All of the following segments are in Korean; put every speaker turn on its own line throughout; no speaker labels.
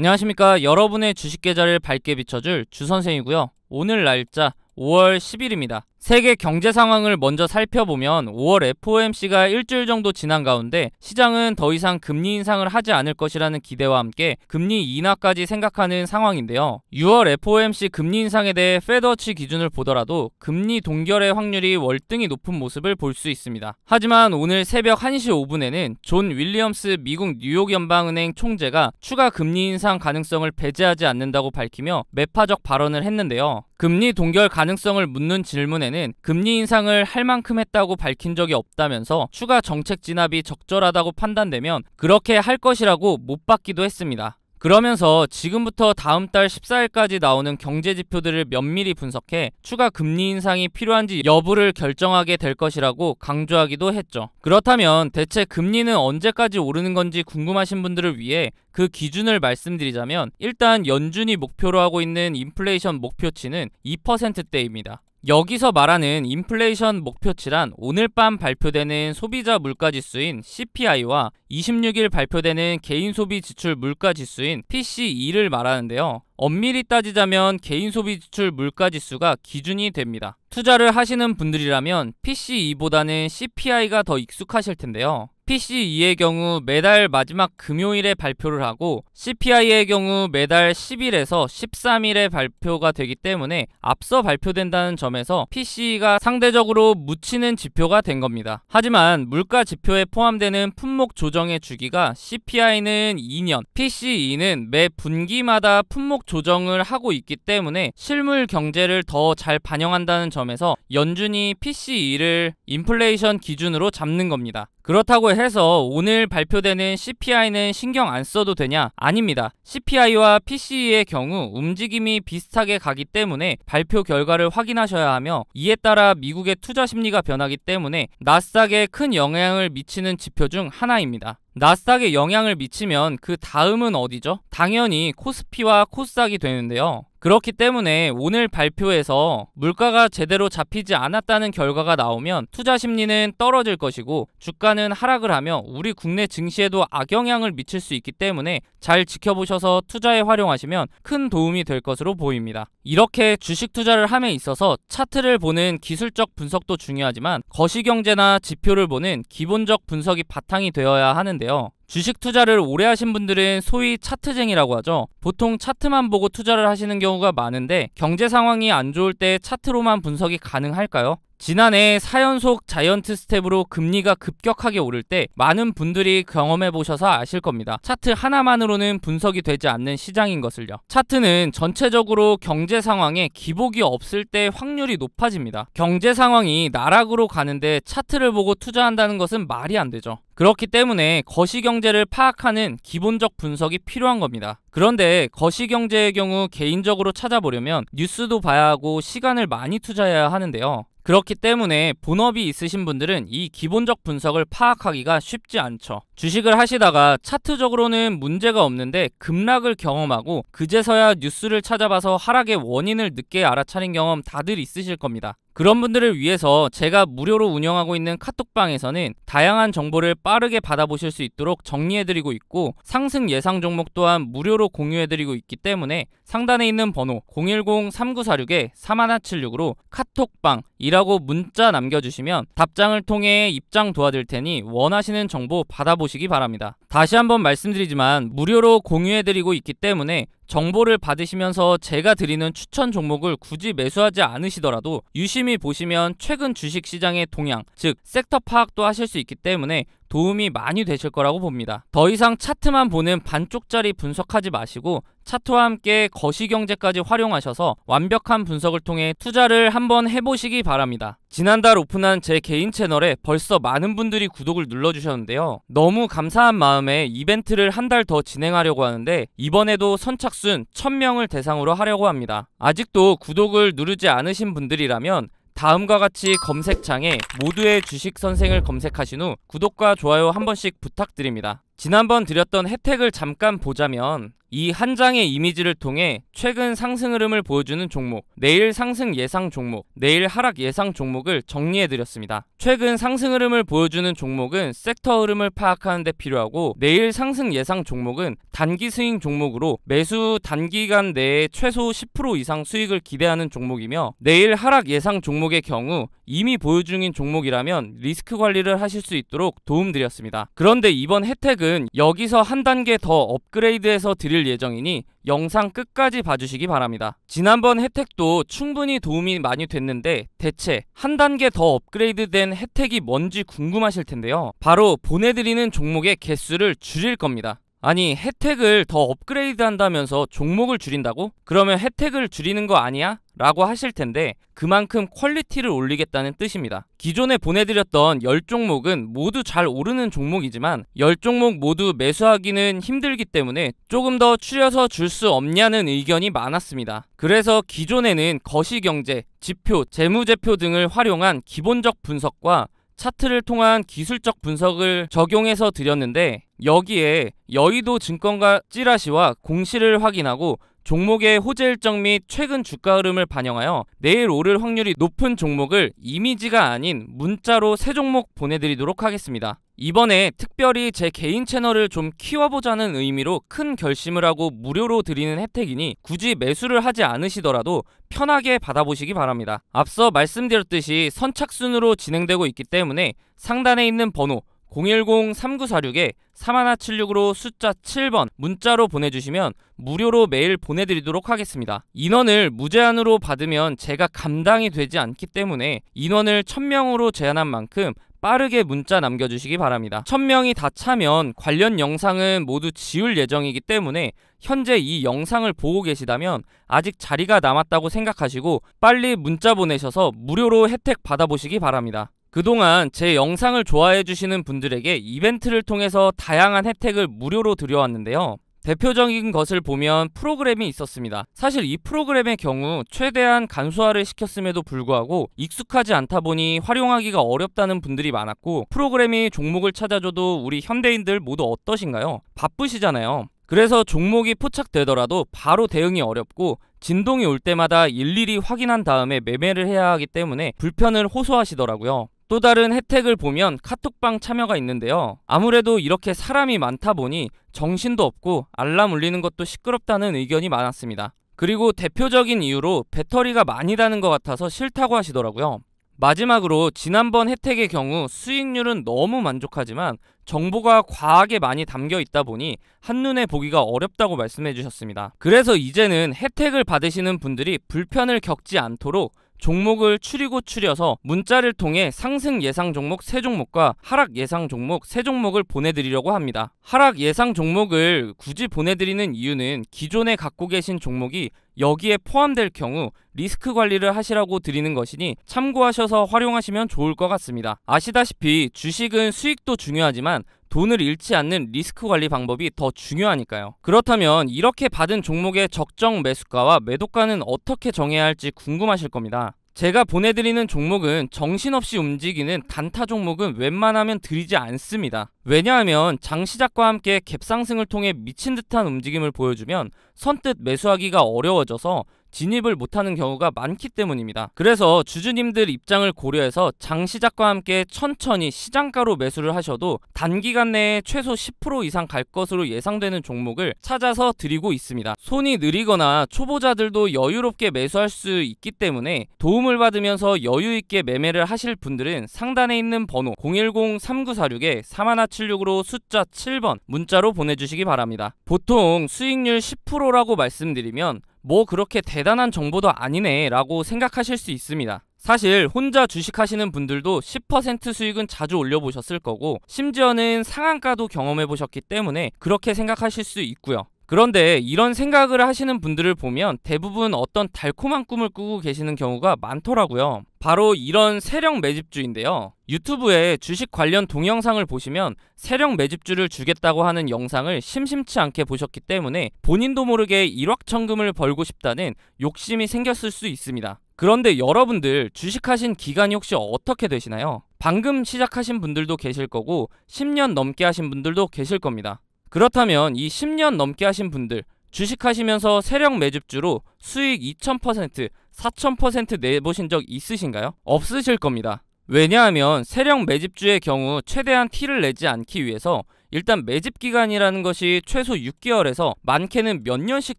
안녕하십니까. 여러분의 주식 계좌를 밝게 비춰줄 주선생이고요. 오늘 날짜 5월 10일입니다. 세계 경제 상황을 먼저 살펴보면 5월 FOMC가 일주일 정도 지난 가운데 시장은 더 이상 금리 인상을 하지 않을 것이라는 기대와 함께 금리 인하까지 생각하는 상황인데요. 6월 FOMC 금리 인상에 대해 페드워치 기준을 보더라도 금리 동결의 확률이 월등히 높은 모습을 볼 수 있습니다. 하지만 오늘 새벽 1시 5분에는 존 윌리엄스 미국 뉴욕 연방은행 총재가 추가 금리 인상 가능성을 배제하지 않는다고 밝히며 매파적 발언을 했는데요. 금리 동결 가능성을 묻는 질문에는 금리 인상을 할 만큼 했다고 밝힌 적이 없다면서 추가 정책 진압이 적절하다고 판단되면 그렇게 할 것이라고 못 받기도 했습니다. 그러면서 지금부터 다음 달 14일까지 나오는 경제 지표들을 면밀히 분석해 추가 금리 인상이 필요한지 여부를 결정하게 될 것이라고 강조하기도 했죠. 그렇다면 대체 금리는 언제까지 오르는 건지 궁금하신 분들을 위해 그 기준을 말씀드리자면 일단 연준이 목표로 하고 있는 인플레이션 목표치는 2%대입니다. 여기서 말하는 인플레이션 목표치란 오늘 밤 발표되는 소비자 물가지수인 CPI와 26일 발표되는 개인소비지출 물가지수인 PCE를 말하는데요. 엄밀히 따지자면 개인소비지출 물가지수가 기준이 됩니다. 투자를 하시는 분들이라면 PCE보다는 CPI가 더 익숙하실 텐데요. PCE의 경우 매달 마지막 금요일에 발표를 하고 CPI의 경우 매달 10일에서 13일에 발표가 되기 때문에 앞서 발표된다는 점에서 PCE가 상대적으로 묻히는 지표가 된 겁니다. 하지만 물가 지표에 포함되는 품목 조정의 주기가 CPI는 2년, PCE는 매 분기마다 품목 조정을 하고 있기 때문에 실물 경제를 더 잘 반영한다는 점에서 연준이 PCE를 인플레이션 기준으로 잡는 겁니다. 그렇다고 해서 오늘 발표되는 CPI는 신경 안 써도 되냐? 아닙니다. CPI와 PCE의 경우 움직임이 비슷하게 가기 때문에 발표 결과를 확인하셔야 하며 이에 따라 미국의 투자 심리가 변하기 때문에 나스닥에 큰 영향을 미치는 지표 중 하나입니다. 나스닥에 영향을 미치면 그 다음은 어디죠? 당연히 코스피와 코스닥이 되는데요. 그렇기 때문에 오늘 발표에서 물가가 제대로 잡히지 않았다는 결과가 나오면 투자 심리는 떨어질 것이고 주가는 하락을 하며 우리 국내 증시에도 악영향을 미칠 수 있기 때문에 잘 지켜보셔서 투자에 활용하시면 큰 도움이 될 것으로 보입니다. 이렇게 주식 투자를 함에 있어서 차트를 보는 기술적 분석도 중요하지만 거시경제나 지표를 보는 기본적 분석이 바탕이 되어야 하는데요. 주식 투자를 오래 하신 분들은 소위 차트쟁이라고 하죠. 보통 차트만 보고 투자를 하시는 경우가 많은데 경제 상황이 안 좋을 때 차트로만 분석이 가능할까요? 지난해 4연속 자이언트 스텝으로 금리가 급격하게 오를 때 많은 분들이 경험해보셔서 아실 겁니다. 차트 하나만으로는 분석이 되지 않는 시장인 것을요. 차트는 전체적으로 경제 상황에 기복이 없을 때 확률이 높아집니다. 경제 상황이 나락으로 가는데 차트를 보고 투자한다는 것은 말이 안 되죠. 그렇기 때문에 거시경제를 파악하는 기본적 분석이 필요한 겁니다. 그런데 거시경제의 경우 개인적으로 찾아보려면 뉴스도 봐야 하고 시간을 많이 투자해야 하는데요. 그렇기 때문에 본업이 있으신 분들은 이 기본적 분석을 파악하기가 쉽지 않죠. 주식을 하시다가 차트적으로는 문제가 없는데 급락을 경험하고 그제서야 뉴스를 찾아봐서 하락의 원인을 늦게 알아차린 경험 다들 있으실 겁니다. 그런 분들을 위해서 제가 무료로 운영하고 있는 카톡방에서는 다양한 정보를 빠르게 받아보실 수 있도록 정리해드리고 있고 상승 예상 종목 또한 무료로 공유해드리고 있기 때문에 상단에 있는 번호 010-3946-3176으로 카톡방이라고 문자 남겨주시면 답장을 통해 입장 도와드릴 테니 원하시는 정보 받아보시기 바랍니다. 다시 한번 말씀드리지만 무료로 공유해드리고 있기 때문에 정보를 받으시면서 제가 드리는 추천 종목을 굳이 매수하지 않으시더라도 유심히 보시면 최근 주식시장의 동향, 즉 섹터 파악도 하실 수 있기 때문에 도움이 많이 되실 거라고 봅니다. 더 이상 차트만 보는 반쪽짜리 분석하지 마시고 차트와 함께 거시경제까지 활용하셔서 완벽한 분석을 통해 투자를 한번 해보시기 바랍니다. 지난달 오픈한 제 개인 채널에 벌써 많은 분들이 구독을 눌러주셨는데요. 너무 감사한 마음에 이벤트를 한 달 더 진행하려고 하는데 이번에도 선착순 1000명을 대상으로 하려고 합니다. 아직도 구독을 누르지 않으신 분들이라면 다음과 같이 검색창에 모두의 주식 선생을 검색하신 후 구독과 좋아요 한 번씩 부탁드립니다. 지난번 드렸던 혜택을 잠깐 보자면 이 한 장의 이미지를 통해 최근 상승 흐름을 보여주는 종목, 내일 상승 예상 종목, 내일 하락 예상 종목을 정리해드렸습니다. 최근 상승 흐름을 보여주는 종목은 섹터 흐름을 파악하는 데 필요하고, 내일 상승 예상 종목은 단기 스윙 종목으로 매수 단기간 내에 최소 10% 이상 수익을 기대하는 종목이며, 내일 하락 예상 종목의 경우 이미 보유 중인 종목이라면 리스크 관리를 하실 수 있도록 도움드렸습니다. 그런데 이번 혜택은 여기서 한 단계 더 업그레이드해서 드릴 예정이니 영상 끝까지 봐주시기 바랍니다. 지난번 혜택도 충분히 도움이 많이 됐는데 대체 한 단계 더 업그레이드된 혜택이 뭔지 궁금하실 텐데요. 바로 보내드리는 종목의 개수를 줄일 겁니다. 아니, 혜택을 더 업그레이드 한다면서 종목을 줄인다고? 그러면 혜택을 줄이는 거 아니야? 라고 하실 텐데, 그만큼 퀄리티를 올리겠다는 뜻입니다. 기존에 보내드렸던 10종목은 모두 잘 오르는 종목이지만 10종목 모두 매수하기는 힘들기 때문에 조금 더 줄여서 줄 수 없냐는 의견이 많았습니다. 그래서 기존에는 거시경제, 지표, 재무제표 등을 활용한 기본적 분석과 차트를 통한 기술적 분석을 적용해서 드렸는데, 여기에 여의도 증권가 찌라시와 공시를 확인하고 종목의 호재 일정 및 최근 주가 흐름을 반영하여 내일 오를 확률이 높은 종목을 이미지가 아닌 문자로 3종목 보내드리도록 하겠습니다. 이번에 특별히 제 개인 채널을 좀 키워보자는 의미로 큰 결심을 하고 무료로 드리는 혜택이니 굳이 매수를 하지 않으시더라도 편하게 받아보시기 바랍니다. 앞서 말씀드렸듯이 선착순으로 진행되고 있기 때문에 상단에 있는 번호 010-3946-3176으로 숫자 7번 문자로 보내주시면 무료로 메일 보내드리도록 하겠습니다. 인원을 무제한으로 받으면 제가 감당이 되지 않기 때문에 인원을 1000명으로 제한한 만큼 빠르게 문자 남겨주시기 바랍니다. 1000명이 다 차면 관련 영상은 모두 지울 예정이기 때문에 현재 이 영상을 보고 계시다면 아직 자리가 남았다고 생각하시고 빨리 문자 보내셔서 무료로 혜택 받아보시기 바랍니다. 그동안 제 영상을 좋아해주시는 분들에게 이벤트를 통해서 다양한 혜택을 무료로 드려왔는데요. 대표적인 것을 보면 프로그램이 있었습니다. 사실 이 프로그램의 경우 최대한 간소화를 시켰음에도 불구하고 익숙하지 않다 보니 활용하기가 어렵다는 분들이 많았고, 프로그램이 종목을 찾아줘도 우리 현대인들 모두 어떠신가요? 바쁘시잖아요. 그래서 종목이 포착되더라도 바로 대응이 어렵고 진동이 올 때마다 일일이 확인한 다음에 매매를 해야 하기 때문에 불편을 호소하시더라고요. 또 다른 혜택을 보면 카톡방 참여가 있는데요. 아무래도 이렇게 사람이 많다 보니 정신도 없고 알람 울리는 것도 시끄럽다는 의견이 많았습니다. 그리고 대표적인 이유로 배터리가 많이 다는 것 같아서 싫다고 하시더라고요. 마지막으로 지난번 혜택의 경우 수익률은 너무 만족하지만 정보가 과하게 많이 담겨 있다 보니 한눈에 보기가 어렵다고 말씀해 주셨습니다. 그래서 이제는 혜택을 받으시는 분들이 불편을 겪지 않도록 종목을 추려서 문자를 통해 상승 예상 종목 3종목과 하락 예상 종목 3종목을 보내드리려고 합니다. 하락 예상 종목을 굳이 보내드리는 이유는 기존에 갖고 계신 종목이 여기에 포함될 경우 리스크 관리를 하시라고 드리는 것이니 참고하셔서 활용하시면 좋을 것 같습니다. 아시다시피 주식은 수익도 중요하지만 돈을 잃지 않는 리스크 관리 방법이 더 중요하니까요. 그렇다면 이렇게 받은 종목의 적정 매수가와 매도가는 어떻게 정해야 할지 궁금하실 겁니다. 제가 보내드리는 종목은 정신없이 움직이는 단타 종목은 웬만하면 드리지 않습니다. 왜냐하면 장시작과 함께 갭상승을 통해 미친 듯한 움직임을 보여주면 선뜻 매수하기가 어려워져서 진입을 못하는 경우가 많기 때문입니다. 그래서 주주님들 입장을 고려해서 장시작과 함께 천천히 시장가로 매수를 하셔도 단기간 내에 최소 10% 이상 갈 것으로 예상되는 종목을 찾아서 드리고 있습니다. 손이 느리거나 초보자들도 여유롭게 매수할 수 있기 때문에 도움을 받으면서 여유있게 매매를 하실 분들은 상단에 있는 번호 010-3946-3176으로 숫자 7번 문자로 보내주시기 바랍니다. 보통 수익률 10%라고 말씀드리면 뭐 그렇게 대단한 정보도 아니네 라고 생각하실 수 있습니다. 사실 혼자 주식하시는 분들도 10% 수익은 자주 올려보셨을 거고 심지어는 상한가도 경험해보셨기 때문에 그렇게 생각하실 수 있고요. 그런데 이런 생각을 하시는 분들을 보면 대부분 어떤 달콤한 꿈을 꾸고 계시는 경우가 많더라고요. 바로 이런 세력 매집주인데요. 유튜브에 주식 관련 동영상을 보시면 세력 매집주를 주겠다고 하는 영상을 심심치 않게 보셨기 때문에 본인도 모르게 일확천금을 벌고 싶다는 욕심이 생겼을 수 있습니다. 그런데 여러분들 주식하신 기간이 혹시 어떻게 되시나요? 방금 시작하신 분들도 계실 거고 10년 넘게 하신 분들도 계실 겁니다. 그렇다면 이 10년 넘게 하신 분들, 주식하시면서 세력 매집주로 수익 2000%, 4000% 내보신 적 있으신가요? 없으실 겁니다. 왜냐하면 세력 매집주의 경우 최대한 티를 내지 않기 위해서 일단 매집 기간이라는 것이 최소 6개월에서 많게는 몇 년씩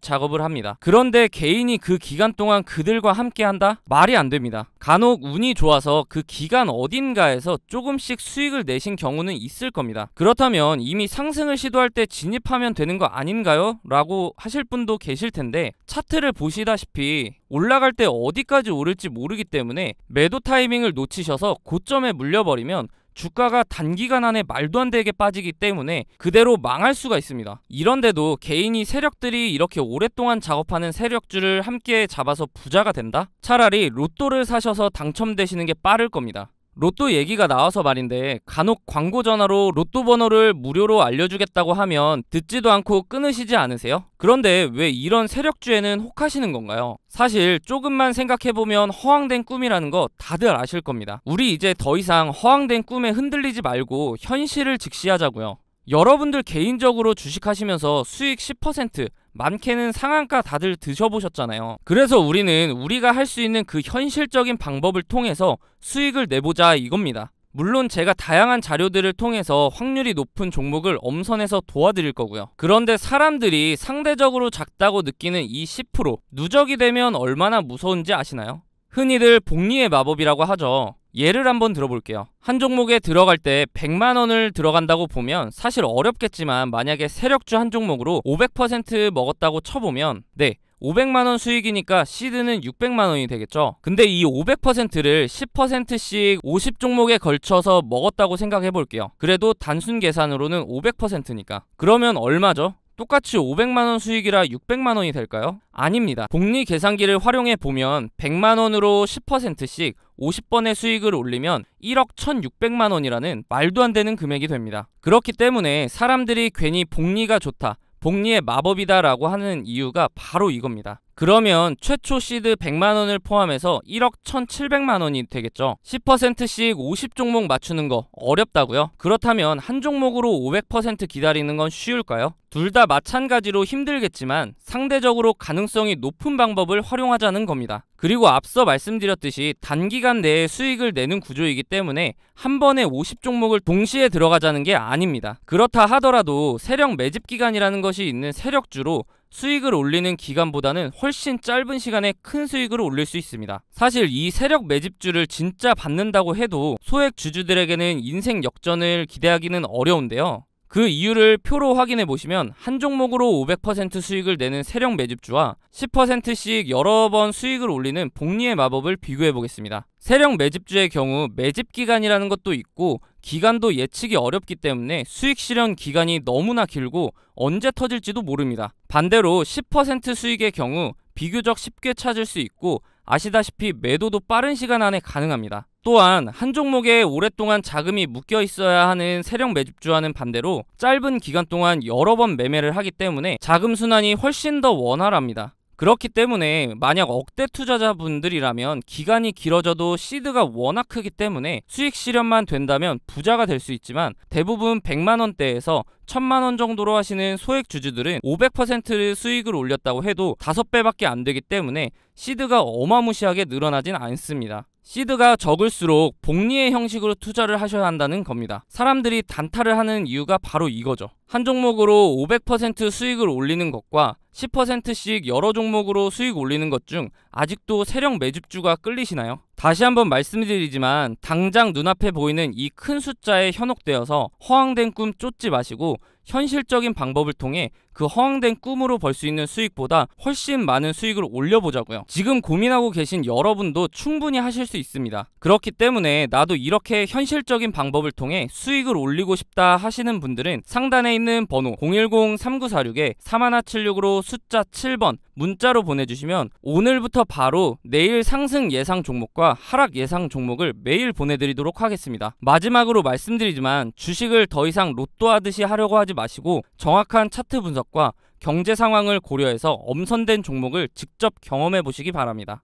작업을 합니다. 그런데 개인이 그 기간 동안 그들과 함께 한다? 말이 안 됩니다. 간혹 운이 좋아서 그 기간 어딘가에서 조금씩 수익을 내신 경우는 있을 겁니다. 그렇다면 이미 상승을 시도할 때 진입하면 되는 거 아닌가요? 라고 하실 분도 계실 텐데, 차트를 보시다시피 올라갈 때 어디까지 오를지 모르기 때문에 매도 타이밍을 놓치셔서 고점에 물려버리면 주가가 단기간 안에 말도 안 되게 빠지기 때문에 그대로 망할 수가 있습니다. 이런데도 개인이 세력들이 이렇게 오랫동안 작업하는 세력주를 함께 잡아서 부자가 된다? 차라리 로또를 사셔서 당첨되시는 게 빠를 겁니다. 로또 얘기가 나와서 말인데, 간혹 광고 전화로 로또 번호를 무료로 알려주겠다고 하면 듣지도 않고 끊으시지 않으세요? 그런데 왜 이런 세력주에는 혹하시는 건가요? 사실 조금만 생각해보면 허황된 꿈이라는 거 다들 아실 겁니다. 우리 이제 더 이상 허황된 꿈에 흔들리지 말고 현실을 직시하자고요. 여러분들 개인적으로 주식하시면서 수익 10%, 많게는 상한가 다들 드셔보셨잖아요. 그래서 우리는 우리가 할 수 있는 그 현실적인 방법을 통해서 수익을 내보자 이겁니다. 물론 제가 다양한 자료들을 통해서 확률이 높은 종목을 엄선해서 도와드릴 거고요. 그런데 사람들이 상대적으로 작다고 느끼는 이 10%, 누적이 되면 얼마나 무서운지 아시나요? 흔히들 복리의 마법이라고 하죠. 예를 한번 들어볼게요. 한 종목에 들어갈 때 100만원을 들어간다고 보면 사실 어렵겠지만, 만약에 세력주 한 종목으로 500% 먹었다고 쳐보면 500만원 수익이니까 시드는 600만원이 되겠죠. 근데 이 500%를 10%씩 50종목에 걸쳐서 먹었다고 생각해볼게요. 그래도 단순 계산으로는 500%니까. 그러면 얼마죠? 똑같이 500만원 수익이라 600만원이 될까요? 아닙니다. 복리 계산기를 활용해 보면 100만원으로 10%씩 50번의 수익을 올리면 1억 1600만원이라는 말도 안 되는 금액이 됩니다. 그렇기 때문에 사람들이 괜히 복리가 좋다, 복리의 마법이다 라고 하는 이유가 바로 이겁니다. 그러면 최초 시드 100만원을 포함해서 1억 1700만원이 되겠죠. 10%씩 50종목 맞추는 거 어렵다고요? 그렇다면 한 종목으로 500% 기다리는 건 쉬울까요? 둘 다 마찬가지로 힘들겠지만 상대적으로 가능성이 높은 방법을 활용하자는 겁니다. 그리고 앞서 말씀드렸듯이 단기간 내에 수익을 내는 구조이기 때문에 한 번에 50종목을 동시에 들어가자는 게 아닙니다. 그렇다 하더라도 세력 매집 기간이라는 것이 있는 세력주로 수익을 올리는 기간보다는 훨씬 짧은 시간에 큰 수익을 올릴 수 있습니다. 사실 이 세력 매집주를 진짜 받는다고 해도 소액 주주들에게는 인생 역전을 기대하기는 어려운데요. 그 이유를 표로 확인해 보시면 한 종목으로 500% 수익을 내는 세력 매집주와 10%씩 여러 번 수익을 올리는 복리의 마법을 비교해 보겠습니다. 세력 매집주의 경우 매집 기간이라는 것도 있고 기간도 예측이 어렵기 때문에 수익 실현 기간이 너무나 길고 언제 터질지도 모릅니다. 반대로 10% 수익의 경우 비교적 쉽게 찾을 수 있고 아시다시피 매도도 빠른 시간 안에 가능합니다. 또한 한 종목에 오랫동안 자금이 묶여 있어야 하는 세력 매집주와는 반대로 짧은 기간 동안 여러 번 매매를 하기 때문에 자금 순환이 훨씬 더 원활합니다. 그렇기 때문에 만약 억대 투자자분들이라면 기간이 길어져도 시드가 워낙 크기 때문에 수익 실현만 된다면 부자가 될 수 있지만, 대부분 100만원대에서 1000만원 정도로 하시는 소액 주주들은 500% 수익을 올렸다고 해도 5배밖에 안 되기 때문에 시드가 어마무시하게 늘어나진 않습니다. 시드가 적을수록 복리의 형식으로 투자를 하셔야 한다는 겁니다. 사람들이 단타를 하는 이유가 바로 이거죠. 한 종목으로 500% 수익을 올리는 것과 10%씩 여러 종목으로 수익 올리는 것 중 아직도 세력 매집주가 끌리시나요? 다시 한번 말씀드리지만 당장 눈앞에 보이는 이 큰 숫자에 현혹되어서 허황된 꿈 쫓지 마시고 현실적인 방법을 통해 그 허황된 꿈으로 벌 수 있는 수익보다 훨씬 많은 수익을 올려보자고요. 지금 고민하고 계신 여러분도 충분히 하실 수 있습니다. 그렇기 때문에 나도 이렇게 현실적인 방법을 통해 수익을 올리고 싶다 하시는 분들은 상단에 있는 번호 010-3946-3176으로 숫자 7번 문자로 보내주시면 오늘부터 바로 내일 상승 예상 종목과 하락 예상 종목을 매일 보내드리도록 하겠습니다. 마지막으로 말씀드리지만 주식을 더 이상 로또 하듯이 하려고 하지 마시고 정확한 차트 분석과 경제 상황을 고려해서 엄선된 종목을 직접 경험해 보시기 바랍니다.